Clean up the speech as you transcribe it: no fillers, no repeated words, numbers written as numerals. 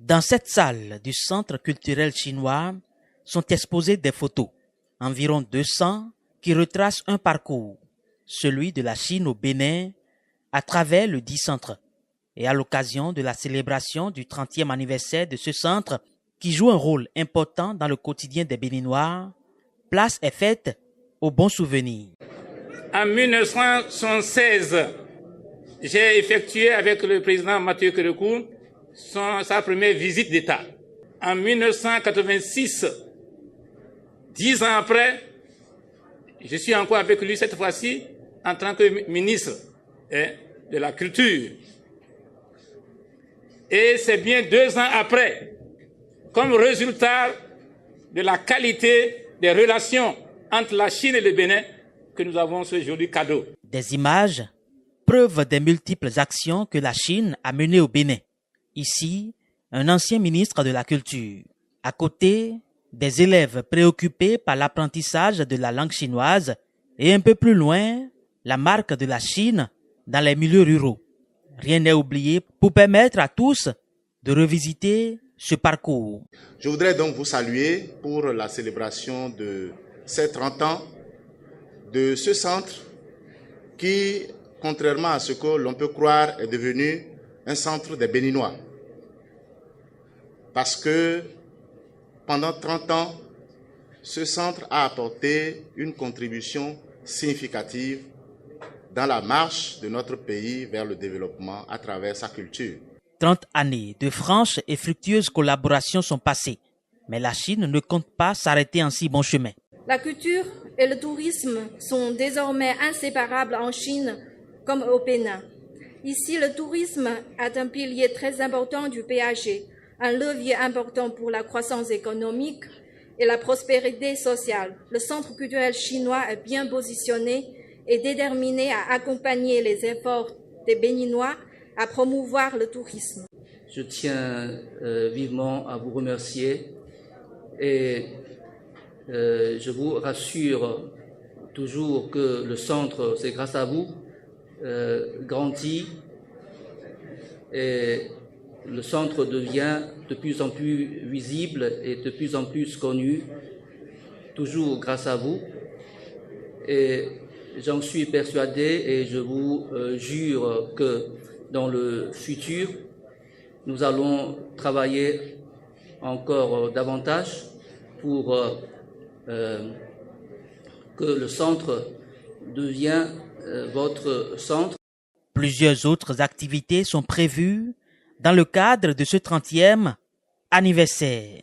Dans cette salle du Centre culturel chinois sont exposées des photos, environ 200, qui retracent un parcours, celui de la Chine au Bénin, à travers le dit centre. Et à l'occasion de la célébration du 30e anniversaire de ce centre, qui joue un rôle important dans le quotidien des Béninois, place est faite aux bons souvenirs. En 1976, j'ai effectué avec le président Mathieu Kérékou sa première visite d'État. En 1986, 10 ans après, je suis encore avec lui cette fois-ci en tant que ministre de la Culture. Et c'est bien 2 ans après, comme résultat de la qualité des relations entre la Chine et le Bénin, que nous avons ce joli cadeau. Des images, preuve des multiples actions que la Chine a menées au Bénin. Ici, un ancien ministre de la Culture. À côté, des élèves préoccupés par l'apprentissage de la langue chinoise et un peu plus loin, la marque de la Chine dans les milieux ruraux. Rien n'est oublié pour permettre à tous de revisiter ce parcours. Je voudrais donc vous saluer pour la célébration de ces 30 ans de ce centre qui, contrairement à ce que l'on peut croire, est devenu un centre des Béninois. Parce que pendant 30 ans, ce centre a apporté une contribution significative dans la marche de notre pays vers le développement à travers sa culture. 30 années de franches et fructueuses collaborations sont passées, mais la Chine ne compte pas s'arrêter en si bon chemin. La culture et le tourisme sont désormais inséparables en Chine comme au Bénin. Ici, le tourisme est un pilier très important du PAG, un levier important pour la croissance économique et la prospérité sociale. Le Centre culturel chinois est bien positionné et déterminé à accompagner les efforts des Béninois à promouvoir le tourisme. Je tiens vivement à vous remercier et je vous rassure toujours que le centre, c'est grâce à vous, grandit et le centre devient de plus en plus visible et de plus en plus connu, toujours grâce à vous. Et j'en suis persuadé et je vous jure que dans le futur, nous allons travailler encore davantage pour que le centre devienne votre centre. Plusieurs autres activités sont prévues dans le cadre de ce 30e anniversaire.